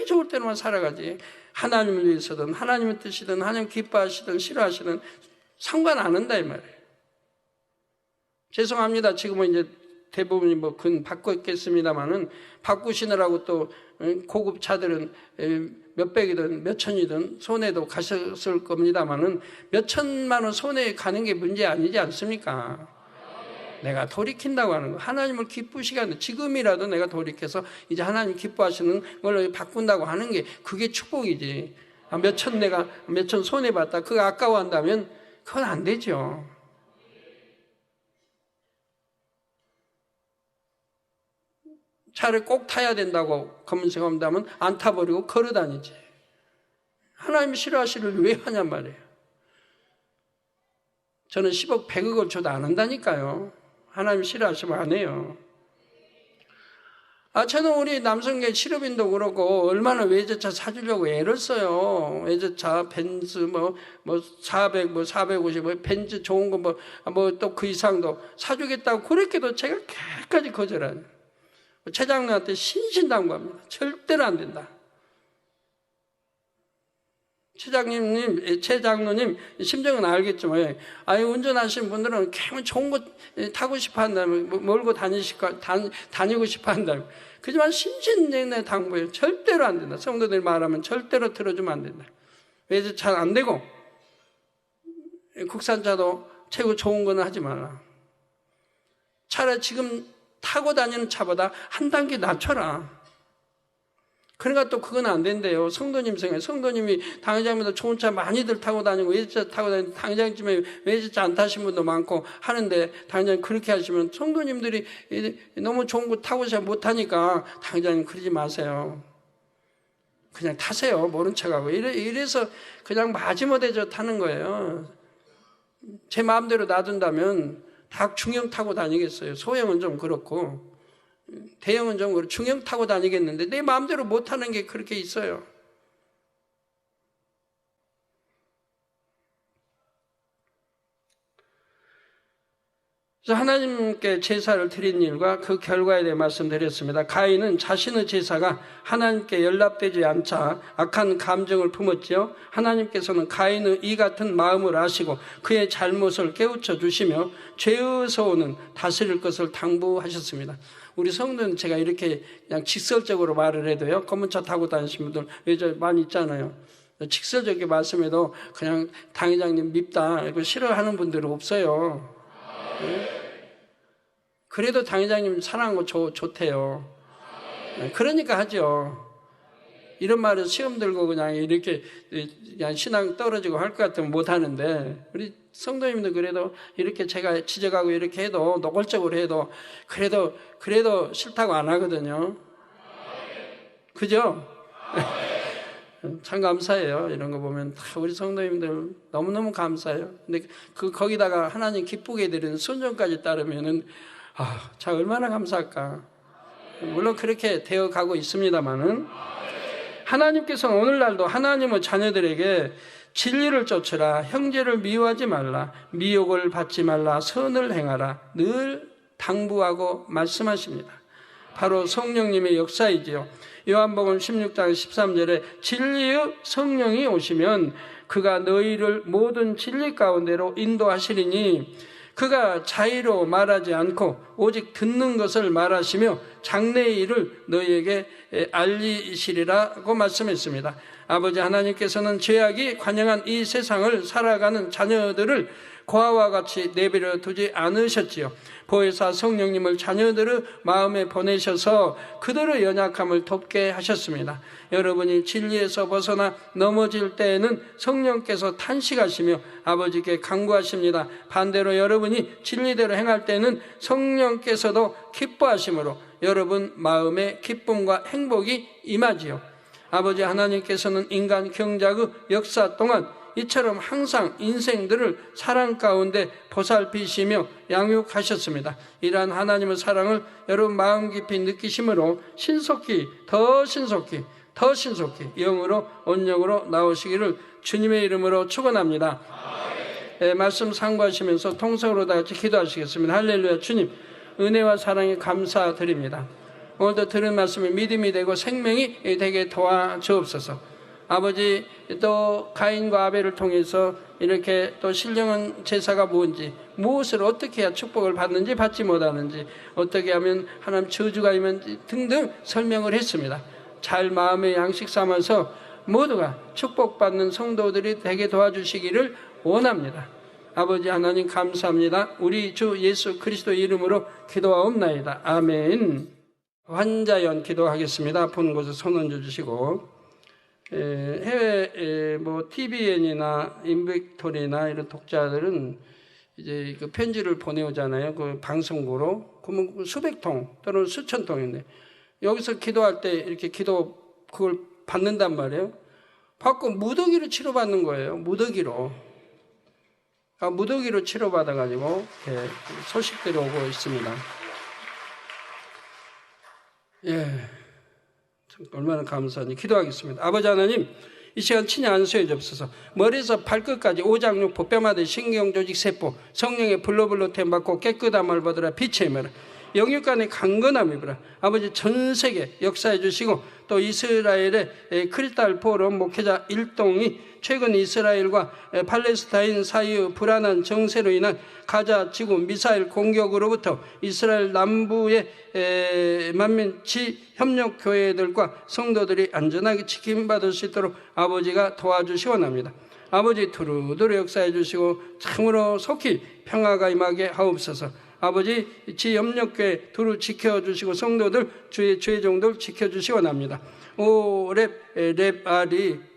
A: 좋을 대로만 살아가지. 하나님을 위해서든 하나님의 뜻이든 하나님 기뻐하시든 싫어하시든 상관 안 한다 이 말이에요. 죄송합니다. 지금은 이제 대부분이 바꿨겠습니다만은 바꾸시느라고 또 고급 차들은 몇백이든 몇천이든 손해도 가셨을 겁니다만은 몇천만 원 손해 가는 게 문제 아니지 않습니까? 내가 돌이킨다고 하는 거. 하나님을 기쁘시게 하는 지금이라도 내가 돌이켜서 이제 하나님 기뻐하시는 걸로 바꾼다고 하는 게 그게 축복이지. 내가 몇천 손해봤다. 그거 아까워한다면 그건 안 되죠. 차를 꼭 타야 된다고 검은색 한다면 안 타버리고 걸어 다니지. 하나님이 싫어하시를 왜 하냔 말이에요. 저는 10억 100억을 줘도 안 한다니까요. 하나님 싫어하시면 안 해요. 저는 우리 남성계 실업인도 그렇고 얼마나 외제차 사주려고 애를 써요. 외제차, 벤츠, 400, 450, 벤츠 좋은 거 또 그 이상도 사주겠다고 그랬게도 제가 끝까지 거절하죠. 최장로한테 신신당부합니다. 절대로 안 된다. 최장로님 심정은 알겠지만 운전하시는 분들은 굉장히 좋은 거 타고 싶어 한다면 몰고 다니고 싶어 한다면 그지만 신신당부에 당부해요. 절대로 안 된다. 성도들 말하면 절대로 들어주면 안 된다. 왜 잘 안 되고 국산차도 최고 좋은 거는 하지 말라. 차라리 지금 타고 다니는 차보다 한 단계 낮춰라. 그러니까 또 그건 안 된대요. 성도님 생각에 성도님이 당회장님도 좋은 차 많이들 타고 다니고 외제차 타고 다니고 당회장쯤에 외제차 안 타신 분도 많고 하는데 당회장님 그렇게 하시면 성도님들이 너무 좋은 거 타고 못 타니까 당회장님 그러지 마세요. 그냥 타세요. 모른 척하고 이래서 그냥 마지못해 타는 거예요. 제 마음대로 놔둔다면 다 중형 타고 다니겠어요. 소형은 좀 그렇고 대형은 좀 그렇고 중형 타고 다니겠는데 내 마음대로 못 하는 게 그렇게 있어요. 그래서 하나님께 제사를 드린 일과 그 결과에 대해 말씀드렸습니다. 가인은 자신의 제사가 하나님께 연락되지 않자 악한 감정을 품었지요. 하나님께서는 가인의 이 같은 마음을 아시고 그의 잘못을 깨우쳐 주시며 죄에서 오는 다스릴 것을 당부하셨습니다. 우리 성도는 제가 이렇게 그냥 직설적으로 말을 해도요. 검은 차 타고 다니시는 분들 왜 많이 있잖아요. 직설적인 말씀에도 그냥 당회장님 밉다 이거 싫어하는 분들은 없어요. 네? 그래도 당회장님 사랑하고 좋대요. 그러니까 하죠. 이런 말은 시험 들고 그냥 이렇게 그냥 신앙 떨어지고 할 것 같으면 못 하는데, 우리 성도님들 그래도 이렇게 제가 지적하고 이렇게 해도, 노골적으로 해도 그래도 싫다고 안 하거든요. 그죠? 참 감사해요. 이런 거 보면 다 우리 성도님들 너무너무 감사해요. 근데 거기다가 하나님 기쁘게 드리는 순종까지 따르면은 참 얼마나 감사할까. 물론 그렇게 되어 가고 있습니다만은, 하나님께서는 오늘날도 하나님의 자녀들에게 진리를 쫓으라, 형제를 미워하지 말라, 미혹을 받지 말라, 선을 행하라 늘 당부하고 말씀하십니다. 바로 성령님의 역사이지요. 요한복음 16장 13절에 진리의 성령이 오시면 그가 너희를 모든 진리 가운데로 인도하시리니 그가 자의로 말하지 않고 오직 듣는 것을 말하시며 장래의 일을 너희에게 알리시리라고 말씀했습니다. 아버지 하나님께서는 죄악이 관영한 이 세상을 살아가는 자녀들을 고아와 같이 내버려 두지 않으셨지요. 보혜사 성령님을 자녀들의 마음에 보내셔서 그들의 연약함을 돕게 하셨습니다. 여러분이 진리에서 벗어나 넘어질 때에는 성령께서 탄식하시며 아버지께 간구하십니다. 반대로 여러분이 진리대로 행할 때는 성령께서도 기뻐하심으로 여러분 마음에 기쁨과 행복이 임하지요. 아버지 하나님께서는 인간 경작의 역사 동안 이처럼 항상 인생들을 사랑 가운데 보살피시며 양육하셨습니다. 이러한 하나님의 사랑을 여러분 마음 깊이 느끼심으로 더 신속히 영으로 온영으로 나오시기를 주님의 이름으로 축원합니다. 말씀 상고하시면서 통성으로 다 같이 기도하시겠습니다. 할렐루야. 주님 은혜와 사랑에 감사드립니다. 오늘도 들은 말씀이 믿음이 되고 생명이 되게 도와주옵소서. 아버지, 또 가인과 아벨을 통해서 이렇게 또 신령한 제사가 뭔지, 무엇을 어떻게 해야 축복을 받는지 받지 못하는지, 어떻게 하면 하나님 저주가 있는지 등등 설명을 했습니다. 잘 마음의 양식 삼아서 모두가 축복받는 성도들이 되게 도와주시기를 원합니다. 아버지 하나님 감사합니다. 우리 주 예수 그리스도 이름으로 기도하옵나이다. 아멘. 환자연 기도하겠습니다. 본 곳에 손 얹어주시고, 해외 TVN이나 인빅토리나 이런 독자들은 이제 그 편지를 보내오잖아요. 그 방송국으로. 그러면 수백 통 또는 수천 통인데, 여기서 기도할 때 이렇게 그걸 받는단 말이에요. 받고 무더기로 치료받는 거예요. 무더기로 치료받아가지고 이렇게 소식들이 오고 있습니다. 얼마나 감사하니. 기도하겠습니다. 아버지 하나님, 이 시간 친히 안수해 주옵소서. 머리에서 발끝까지 오장육 보뼈마다 신경조직 세포 성령의 불로불로 템받고 깨끗함을 받으라. 빛의 매라. 영육간의 강건함이 보라. 아버지 전 세계 역사해 주시고, 또 이스라엘의 크리스탈 포럼 목회자 일동이 최근 이스라엘과 팔레스타인 사이의 불안한 정세로 인한 가자 지구 미사일 공격으로부터 이스라엘 남부의 만민치 협력 교회들과 성도들이 안전하게 지킴받을 수 있도록 아버지가 도와주시 원합니다. 아버지 두루두루 역사해 주시고 참으로 속히 평화가 임하게 하옵소서. 아버지 지협력교회 두루 지켜주시고 성도들 주의 죄종들 지켜주시 원합니다. 랩아리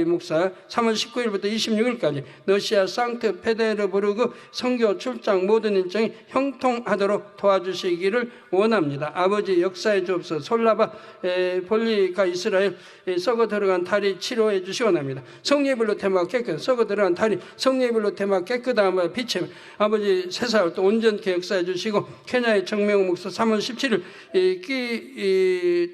A: 목사 3월 19일부터 26일까지 러시아 상트 페테르부르크 선교 출장 모든 일정이 형통하도록 도와주시기를 원합니다. 아버지 역사해 주옵소서. 솔라바 볼리카 이스라엘 썩어 들어간 다리 치료해 주시 원합니다. 성례불로 테마 깨끗 썩어 들어간 다리 성례불로 테마 깨끗함을 빛에 아버지 세살 또 온전케 역사해 주시고, 케냐의 정명호 목사 3월 17일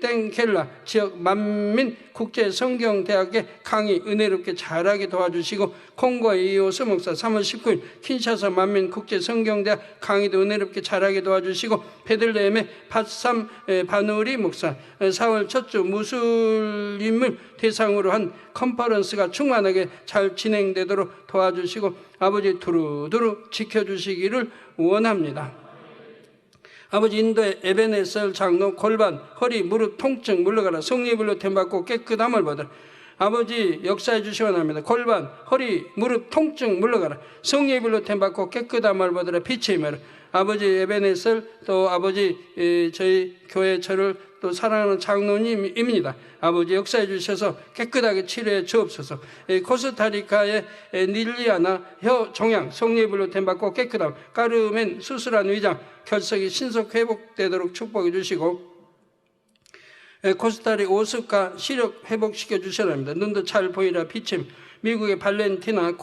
A: 땡켈라 지역 만민 국제 성경대학의 강의 은혜롭게 잘하게 도와주시고, 콩고의 이호스 목사 3월 19일 킨샤사 만민 국제 성경대학 강의도 은혜롭게 잘하게 도와주시고, 베들레헴의 밧삼 바누리 목사 4월 첫 주 무슬림을 대상으로 한 컨퍼런스가 충만하게 잘 진행되도록 도와주시고, 아버지 두루두루 지켜주시기를 원합니다. 아버지 인도의 에베네셀 장로 골반, 허리, 무릎 통증 물러가라. 성리불로 템받고 깨끗함을 받으라. 아버지 역사해 주시 원합니다. 골반, 허리, 무릎 통증 물러가라. 성리불로 템받고 깨끗함을 받으라. 빛의 임하라. 아버지 에베네셀, 또 아버지 저희 교회 저를 또 사랑하는 장로님입니다. 아버지 역사해 주셔서 깨끗하게 치료해 주옵소서. 코스타리카의 닐리아나 혀 종양 성리불로 됨받고 깨끗함, 까르멘 수술한 위장 결석이 신속 회복되도록 축복해 주시고, 코스타리 오스카 시력 회복시켜 주셔야 합니다. 눈도 잘 보이라 비침, 미국의 발렌티나